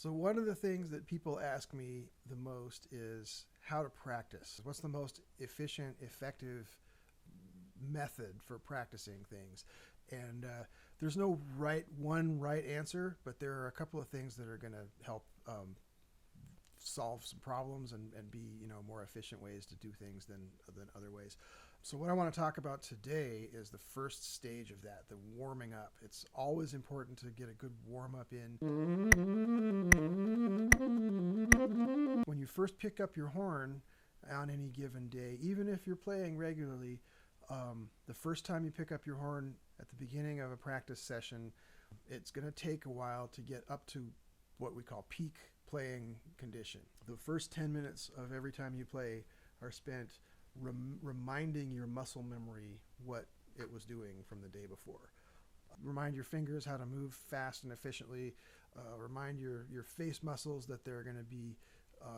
So one of the things that people ask me the most is how to practice. What's the most efficient, effective method for practicing things? And there's no one right answer, but there are a couple of things that are going to help solve some problems and be more efficient ways to do things than other ways. So what I want to talk about today is the first stage of that, the warming up. It's always important to get a good warm up in. When you first pick up your horn on any given day, even if you're playing regularly, the first time you pick up your horn at the beginning of a practice session, it's going to take a while to get up to what we call peak playing condition. The first 10 minutes of every time you play are spent reminding your muscle memory what it was doing from the day before. Remind your fingers how to move fast and efficiently. Remind your face muscles that they're going to be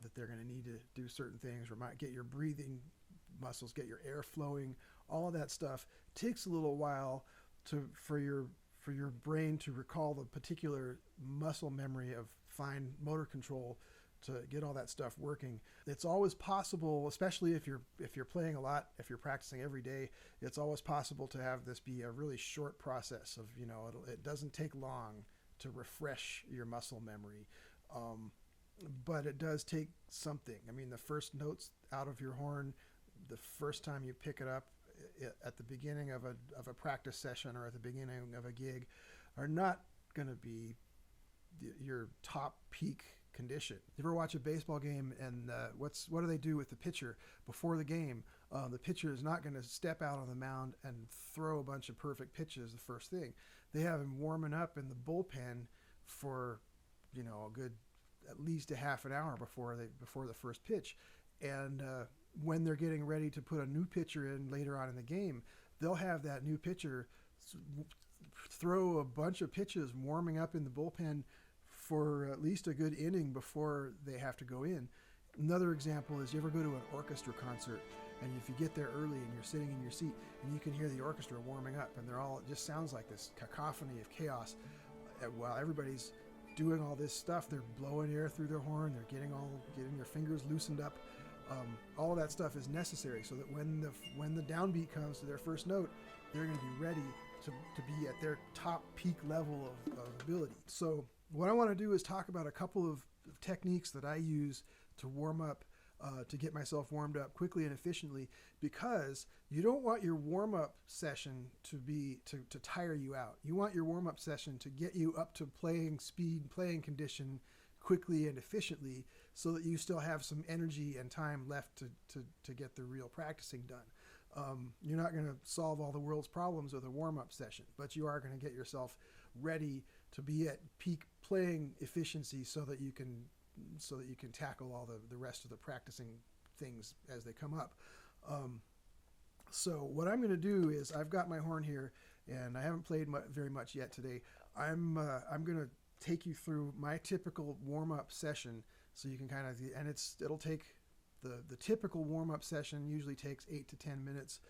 that they're going to need to do certain things. Get your breathing muscles, get your air flowing. All of that stuff takes a little while for your brain to recall the particular muscle memory of fine motor control to get all that stuff working. It's always possible, especially if you're playing a lot, if you're practicing every day, it's always possible to have this be a really short process of, it doesn't take long to refresh your muscle memory. But it does take something. I mean, the first notes out of your horn, the first time you pick it up at the beginning of a practice session or at the beginning of a gig are not going to be your top peak condition. You ever watch a baseball game and what do they do with the pitcher before the game? The pitcher is not going to step out on the mound and throw a bunch of perfect pitches the first thing. They have him warming up in the bullpen for a good at least a half an hour before the first pitch. And when they're getting ready to put a new pitcher in later on in the game, they'll have that new pitcher throw a bunch of pitches warming up in the bullpen for at least a good inning before they have to go in. Another example is, you ever go to an orchestra concert, and if you get there early and you're sitting in your seat and you can hear the orchestra warming up, and it just sounds like this cacophony of chaos while everybody's doing all this stuff. They're blowing air through their horn, they're getting their fingers loosened up. All of that stuff is necessary so that when the downbeat comes to their first note, they're going to be ready to be at their top peak level of ability. So what I want to do is talk about a couple of techniques that I use to warm up, to get myself warmed up quickly and efficiently, because you don't want your warm-up session to tire you out. You want your warm-up session to get you up to playing speed, playing condition quickly and efficiently, so that you still have some energy and time left to get the real practicing done. You're not going to solve all the world's problems with a warm-up session, but you are going to get yourself ready to be at peak playing efficiency so that you can tackle all the rest of the practicing things as they come up. So what I'm going to do is, I've got my horn here and I haven't played very much yet today. I'm going to take you through my typical warm-up session, so you can it'll take the typical warm-up session usually takes 8 to 10 minutes.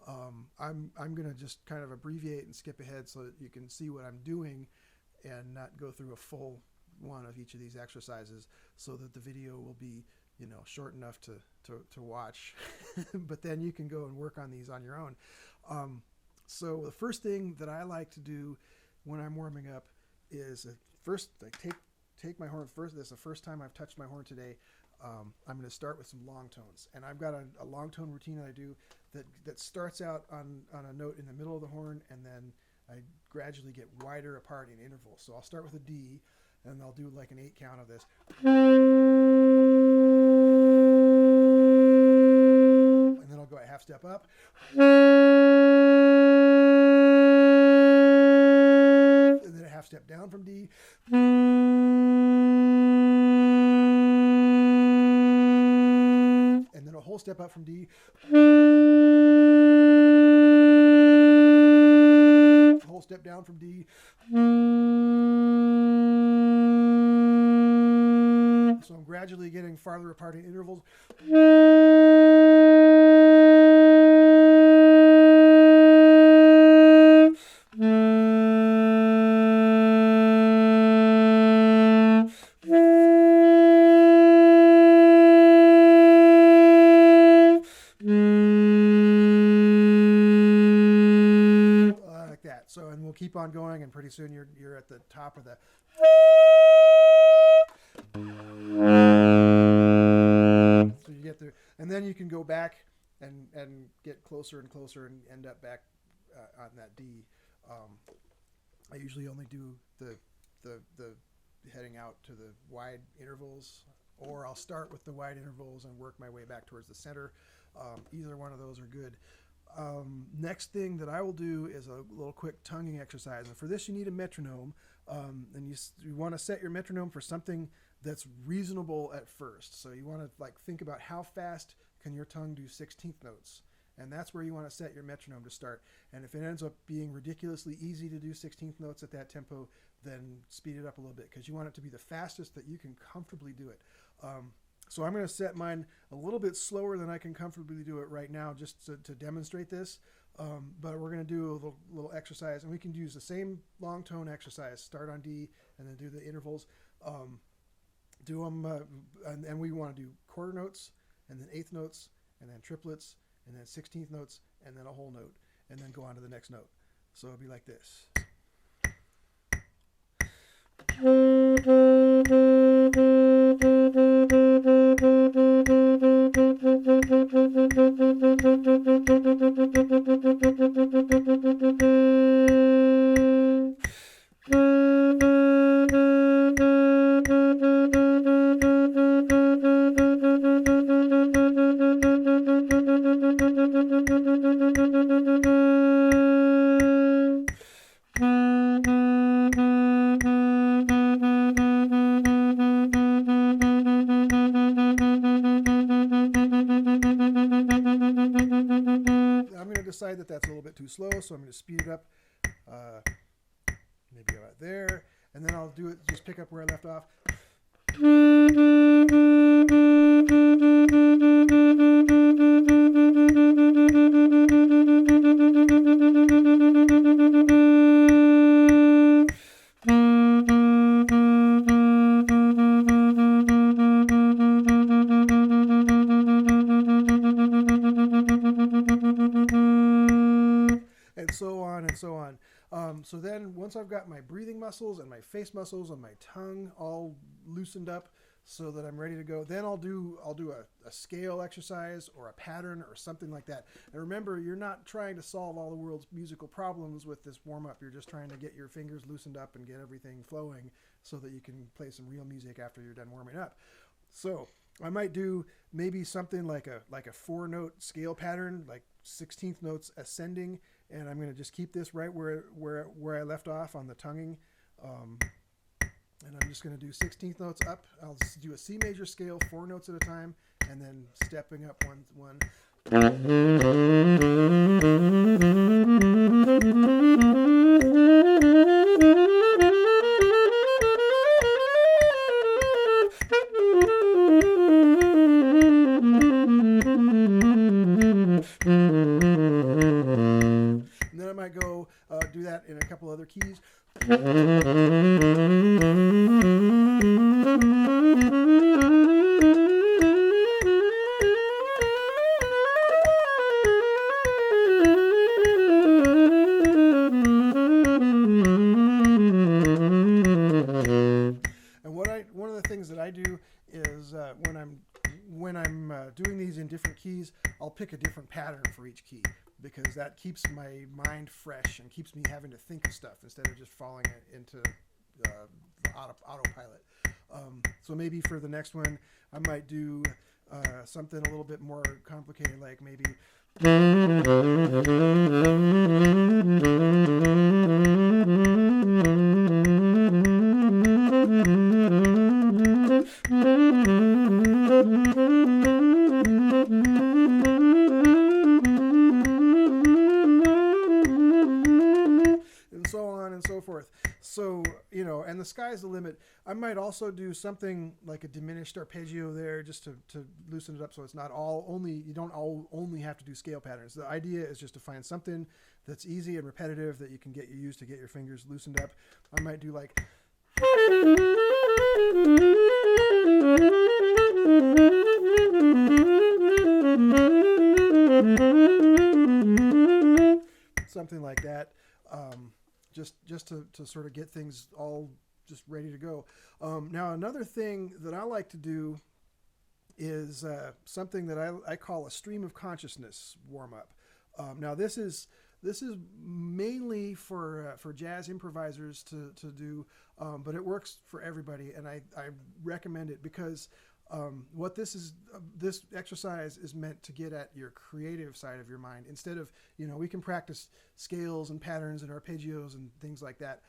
I'm going to just kind of abbreviate and skip ahead so that you can see what I'm doing and not go through a full one of each of these exercises, so that the video will be short enough to watch. But then you can go and work on these on your own. So the first thing that I like to do when I'm warming up is, first I take my horn first. This is the first time I've touched my horn today. I'm going to start with some long tones, and I've got a long tone routine that I do that starts out on a note in the middle of the horn, and then I gradually get wider apart in intervals. So I'll start with a D, and I'll do like an 8 count of this. And then I'll go a half step up. And then a half step down from D. And then a whole step up from D. Whole step down from D. So I'm gradually getting farther apart in intervals. keep on going, and pretty soon you're at the top of the. So you get there, and then you can go back and get closer and closer, and end up back on that D. I usually only do the heading out to the wide intervals, or I'll start with the wide intervals and work my way back towards the center. Either one of those are good. Next thing that I will do is a little quick tonguing exercise, and for this you need a metronome, and you want to set your metronome for something that's reasonable at first. So you want to like think about how fast can your tongue do 16th notes, and that's where you want to set your metronome to start. And if it ends up being ridiculously easy to do 16th notes at that tempo, then speed it up a little bit, because you want it to be the fastest that you can comfortably do it. So I'm going to set mine a little bit slower than I can comfortably do it right now, just to demonstrate this. But we're going to do a little exercise, and we can use the same long tone exercise. Start on D and then do the intervals. Do them, and we want to do quarter notes, and then eighth notes, and then triplets, and then 16th notes, and then a whole note, and then go on to the next note. So it'll be like this. Decide that that's a little bit too slow, so I'm going to speed it up, maybe about there, and then I'll do it, just pick up where I left off. And so on and so on. So then once I've got my breathing muscles and my face muscles and my tongue all loosened up so that I'm ready to go, then I'll do a scale exercise or a pattern or something like that. And remember, you're not trying to solve all the world's musical problems with this warm-up. You're just trying to get your fingers loosened up and get everything flowing so that you can play some real music after you're done warming up. So I might do maybe something like a 4-note scale pattern, like 16th notes ascending, and I'm going to just keep this right where I left off on the tonguing, and I'm just going to do 16th notes up. I'll just do a C major scale, 4 notes at a time, and then stepping up one. And then I might go do that in a couple other keys. And one of the things that I do is when I'm doing these in different keys, I'll pick a different pattern for each key, because that keeps my mind fresh and keeps me having to think of stuff instead of just falling into autopilot. So maybe for the next one, I might do something a little bit more complicated, like maybe. And so on and so forth. So, and the sky's the limit. I might also do something like a diminished arpeggio there, just to loosen it up, so it's not you don't only have to do scale patterns. The idea is just to find something that's easy and repetitive that you can get used to get your fingers loosened up. I might do like something like that. Just just to sort of get things all just ready to go. Now, another thing that I like to do is something that I call a stream of consciousness warm up. Now, this is mainly for jazz improvisers to do, but it works for everybody, and I recommend it because what this exercise is meant to get at your creative side of your mind. Instead of, we can practice scales and patterns and arpeggios and things like that.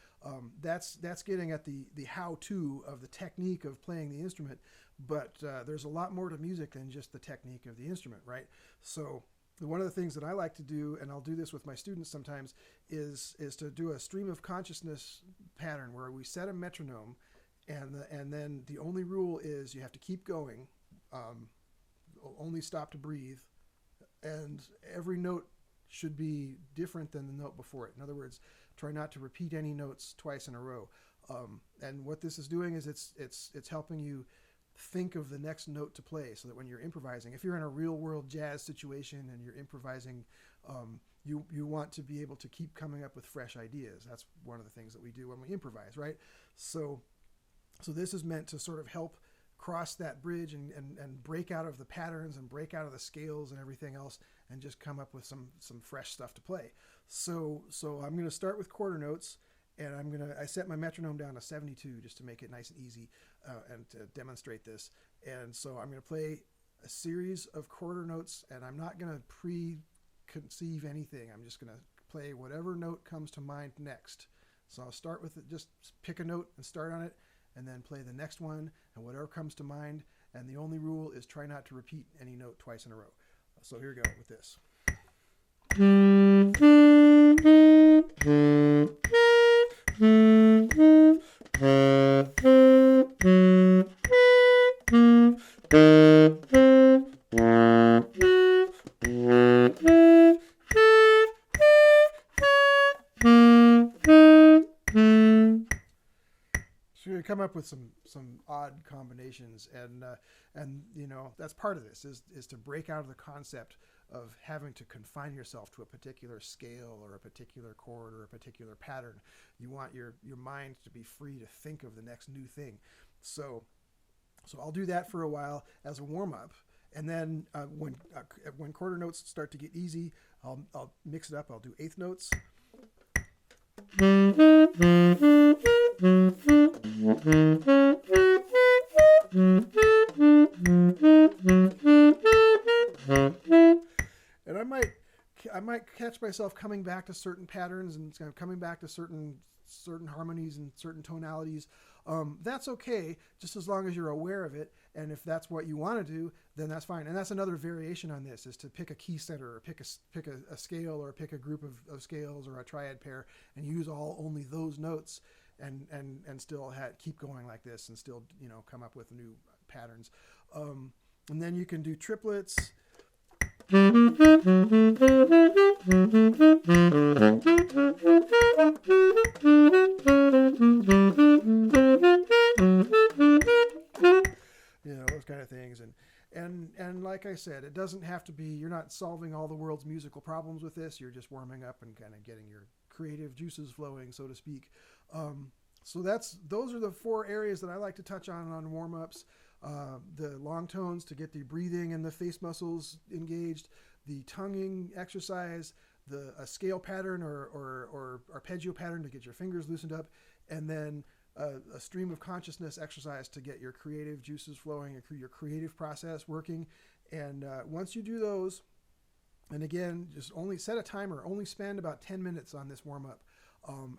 That's getting at the how-to of the technique of playing the instrument, but there's a lot more to music than just the technique of the instrument, right? So one of the things that I like to do, and I'll do this with my students sometimes, is to do a stream of consciousness pattern where we set a metronome, and then the only rule is you have to keep going, only stop to breathe, and every note should be different than the note before it. In other words, try not to repeat any notes twice in a row. And what this is doing is it's helping you think of the next note to play, so that when you're improvising, if you're in a real world jazz situation and you're improvising, you want to be able to keep coming up with fresh ideas. That's one of the things that we do when we improvise, right? So this is meant to sort of help cross that bridge and break out of the patterns and break out of the scales and everything else, and just come up with some fresh stuff to play. So I'm going to start with quarter notes, and I set my metronome down to 72 just to make it nice and easy and to demonstrate this. And so I'm going to play a series of quarter notes, and I'm not going to preconceive anything. I'm just going to play whatever note comes to mind next. So I'll start with it, just pick a note and start on it, and then play the next one and whatever comes to mind. And the only rule is try not to repeat any note twice in a row. So here we go with this. So you're going to come up with some odd combinations, and that's part of this is to break out of the concept of having to confine yourself to a particular scale or a particular chord or a particular pattern. You want your mind to be free to think of the next new thing. So I'll do that for a while as a warm up, and then when quarter notes start to get easy, I'll mix it up. I'll do eighth notes. And I might catch myself coming back to certain patterns and kind of coming back to certain harmonies and certain tonalities. That's okay, just as long as you're aware of it. And if that's what you want to do, then that's fine. And that's another variation on this, is to pick a key center, or pick a scale, or pick a group of scales, or a triad pair, and use only those notes, and still keep going like this, and still come up with new patterns. And then you can do triplets. Those kind of things. And like I said, it doesn't have to be, you're not solving all the world's musical problems with this. You're just warming up and kind of getting your creative juices flowing, so to speak. So those are the four areas that I like to touch on warm-ups. The long tones to get the breathing and the face muscles engaged, the tonguing exercise, a scale pattern or arpeggio pattern to get your fingers loosened up, and then a stream of consciousness exercise to get your creative juices flowing, your creative process working. And once you do those, and again, just only set a timer, only spend about 10 minutes on this warm-up.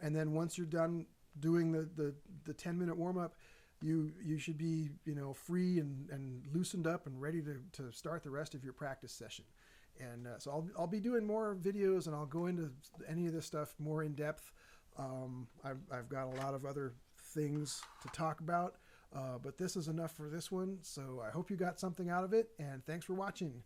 And then once you're done doing the 10-minute warm-up, you should be free and loosened up and ready to start the rest of your practice session. And so I'll be doing more videos, and I'll go into any of this stuff more in depth. I've got a lot of other things to talk about, but this is enough for this one. So I hope you got something out of it, and thanks for watching.